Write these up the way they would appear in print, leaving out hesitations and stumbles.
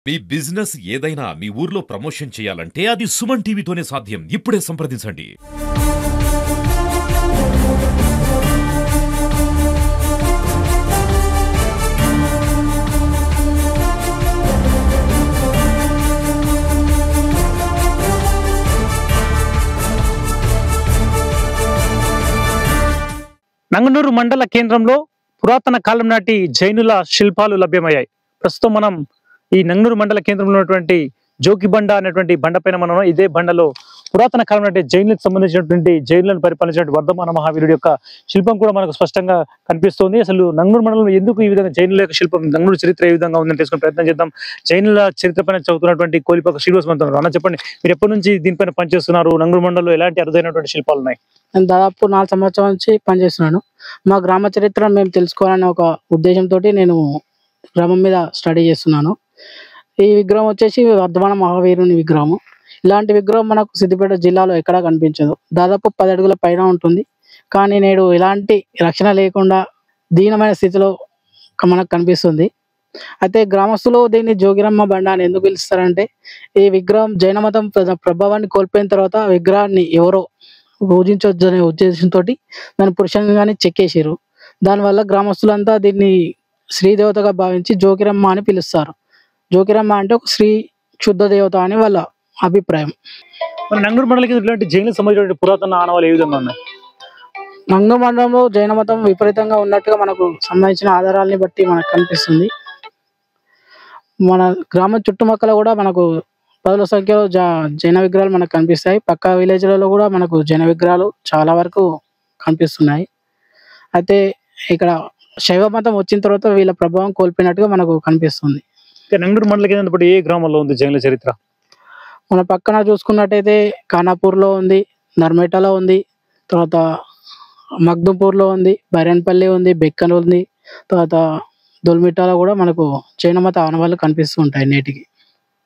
మీ business ఏదైనా మీ ఊర్లో promotion చేయాలంటే అది సుమన్ టీవీతోనే సాధ్యం. ఇప్పుడే సంప్రదించండి. నంగనూరు మండల కేంద్రంలో పురాతన కాలం నాటి జైనుల శిల్పాలు లభ్యమయ్యాయి. ప్రస్తుతం మనం ఈ నంగనూరు మండల కేంద్రంలో ఉన్నటువంటి జోగిబండ అనేటువంటి బండ పైన మనం ఇదే బండలో పురాతన కాలం నాటి జైనులకు సంబంధించినటువంటి జైనులను పరిపాలించినటువంటి వర్ధమాన మహావీరుడి యొక్క శిల్పం కూడా మనకు స్పష్టంగా కనిపిస్తుంది. అసలు నంగనూరు మండలంలో ఎందుకు ఈ విధంగా జైనుల యొక్క శిల్పం, నంగనూరు చరిత్ర ఏ విధంగా ఉందని తెలుసుకునే ప్రయత్నం చేద్దాం. జైనుల చరిత్ర పైన చదువుతున్నటువంటి కోలిపాక శ్రీనివాస్ మనతో ఉన్నారు. అన్న చెప్పండి, మీరు ఎప్పటి నుంచి దీనిపైన పనిచేస్తున్నారు? నంగనూరు మండలంలో ఎలాంటి అరుదైనటువంటి శిల్పాలు ఉన్నాయి? నేను దాదాపు 4 సంవత్సరాల నుంచి పనిచేస్తున్నాను. మా గ్రామ చరిత్ర మేము తెలుసుకోవాలనే ఒక ఉద్దేశంతో నేను గ్రామం మీద స్టడీ చేస్తున్నాను. ఈ విగ్రహం వచ్చేసి వర్ధమాన మహావీరుని విగ్రహం. ఇలాంటి విగ్రహం మనకు సిద్దిపేట జిల్లాలో ఎక్కడా కనిపించదు. దాదాపు 10 అడుగుల పైన ఉంటుంది. కానీ నేడు ఎలాంటి రక్షణ లేకుండా దీనమైన స్థితిలో మనకు కనిపిస్తుంది. అయితే గ్రామస్తులు దీన్ని జోగిరమ్మ బండ అని ఎందుకు పిలుస్తారంటే, ఈ విగ్రహం జైన మతం ప్రభావాన్ని కోల్పోయిన తర్వాత ఆ విగ్రహాన్ని ఎవరో పూజించవచ్చు అనే ఉద్దేశంతో దాన్ని పురుషంగానే చెక్కేసారు. దానివల్ల గ్రామస్తులంతా దీన్ని శ్రీదేవతగా భావించి జోగిరమ్మ అని పిలుస్తారు. జోగిరమ్మ అంటే ఒక శ్రీ క్షుద్ధ దేవత అని వాళ్ళ అభిప్రాయం. నంగనూరు మండలికి ఇలాంటి జైనులకు సంబంధించిన పురాతన ఆనవాళ్ళు ఏ విధంగా ఉన్నాయి? నంగనూరు మండలంలో జైన మతం విపరీతంగా ఉన్నట్టుగా మనకు సంబంధించిన ఆధారాలని బట్టి మనకు కనిపిస్తుంది. మన గ్రామం చుట్టుపక్కల కూడా మనకు పదుల సంఖ్యలో జైన విగ్రహాలు మనకు కనిపిస్తాయి. పక్క విలేజ్లలో కూడా మనకు జైన విగ్రహాలు చాలా వరకు కనిపిస్తున్నాయి. అయితే ఇక్కడ శైవ మతం వచ్చిన తర్వాత వీళ్ళ ప్రభావం కోల్పోయినట్టుగా మనకు కనిపిస్తుంది. నంగనూరు మండలికి ఏ గ్రామంలో ఉంది జైనుల చరిత్ర? మన పక్కన చూసుకున్నట్టయితే ఖానాపూర్లో ఉంది, నర్మేటలో ఉంది, తర్వాత మగ్దుంపూర్లో ఉంది, బైరన్పల్లి ఉంది, బెక్కన్ ఉంది, తర్వాత దొల్మిటాలో కూడా మనకు జైన మత ఆనవాళ్ళు కనిపిస్తూ ఉంటాయి నేటికి.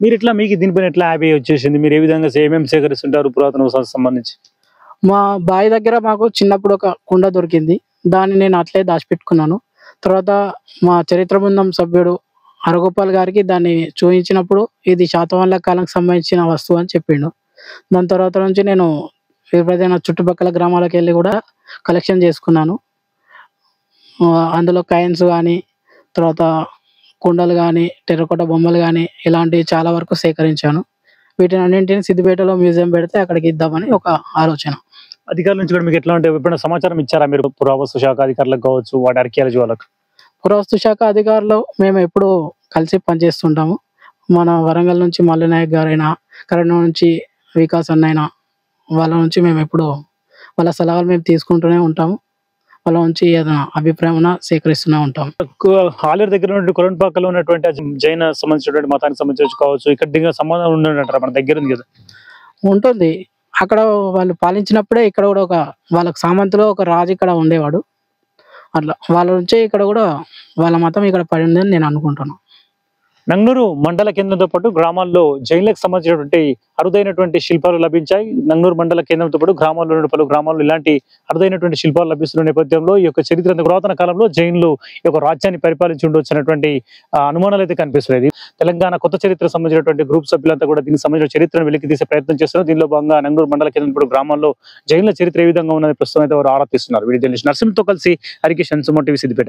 మీరు ఇట్లా మీకు దీనిపైన ఎట్లా హ్యాపీ వచ్చేసింది? మీరు ఏ విధంగా ఏమేమి సేకరిస్తుంటారు పురాతన సంబంధించి? మా బావి దగ్గర మాకు చిన్నప్పుడు ఒక కుండ దొరికింది. దాన్ని నేను అట్లే దాచిపెట్టుకున్నాను. తర్వాత మా చరిత్ర బృందం సభ్యుడు హరగోపాల్ గారికి దాన్ని చూపించినప్పుడు ఇది శాతవాహనుల కాలంకి సంబంధించిన వస్తువు అని చెప్పిండు. దాని తర్వాత నుంచి నేను ఎప్పుడైనా చుట్టుపక్కల గ్రామాలకు వెళ్ళి కూడా కలెక్షన్ చేసుకున్నాను. అందులో కాయిన్స్ కానీ, తర్వాత కుండలు కానీ, టెర్రకోట బొమ్మలు కానీ ఇలాంటివి చాలా వరకు సేకరించాను. వీటిని అన్నింటినీ సిద్దిపేటలో మ్యూజియం పెడితే అక్కడికి ఇద్దామని ఒక ఆలోచన. అధికారుల నుంచి కూడా మీకు ఎట్లా అంటే ఎప్పుడైనా సమాచారం ఇచ్చారా మీరు? పురావస్తు శాఖ అధికారులకు కావచ్చు, వాటి ఆర్కియాలజీ వాళ్ళకు? పురావస్తు శాఖ అధికారులు మేము ఎప్పుడూ కలిసి పనిచేస్తుంటాము. మన వరంగల్ నుంచి మల్లు నాయక్ గారైనా, కరీంనగర్ నుంచి వికాస్ అన్నైనా, వాళ్ళ నుంచి మేము ఎప్పుడు వాళ్ళ సలహాలు మేము తీసుకుంటూనే ఉంటాము. వాళ్ళ నుంచి ఏదైనా అభిప్రాయం సేకరిస్తూనే ఉంటాం. ఆలేరు దగ్గర ఉన్నటువంటి కొలంపాకలో ఉన్నటువంటి జైన సంబంధించినటువంటి మతానికి సంబంధించి కావచ్చు, ఇక్కడ దగ్గర సంబంధం ఉండంటారా? మన దగ్గర ఉంది కదా. ఉంటుంది. అక్కడ వాళ్ళు పాలించినప్పుడే ఇక్కడ కూడా వాళ్ళకి సామంతులో ఒక రాజు ఇక్కడ ఉండేవాడు. అట్లా వాళ్ళ నుంచే ఇక్కడ కూడా వాళ్ళ మతం ఇక్కడ పడి ఉందని నేను అనుకుంటున్నాను. నంగనూరు మండల కేంద్రంతో పాటు గ్రామాల్లో జైన్లకు సంబంధించినటువంటి అరుదైనటువంటి శిల్పాలు లభించాయి. నంగనూరు మండల కేంద్రంతో పాటు గ్రామాల్లో పలు గ్రామాల్లో ఇలాంటి అరుదైనటువంటి శిల్పాలు లభిస్తున్న నేపథ్యంలో ఈ యొక్క చరిత్ర పురాతన కాలంలో జైన్లు ఈ యొక్క రాజ్యాన్ని పరిపాలించి ఉండొచ్చు అనేటువంటి అనుమానాలు అయితే కనిపిస్తున్నాయి. తెలంగాణ కొత్త చరిత్ర సంబంధించినటువంటి గ్రూప్ సభ్యులంతా కూడా దీనికి సంబంధించిన చరిత్రను వెలికి తీసే ప్రయత్నం చేస్తున్నారు. దీనిలో భాగంగా నంగనూరు మండల కేంద్రంతో గ్రామాల్లో జైన్ల చరిత్ర ఏ విధంగా ఉన్నది ప్రస్తుతం అయితే వారు ఆరా తీస్తున్నారు. వీడియో జర్నలిస్ట్ నరసింహతో కలిసి హరికిషన్, సుమన్ టీవీ, సిద్దిపేట.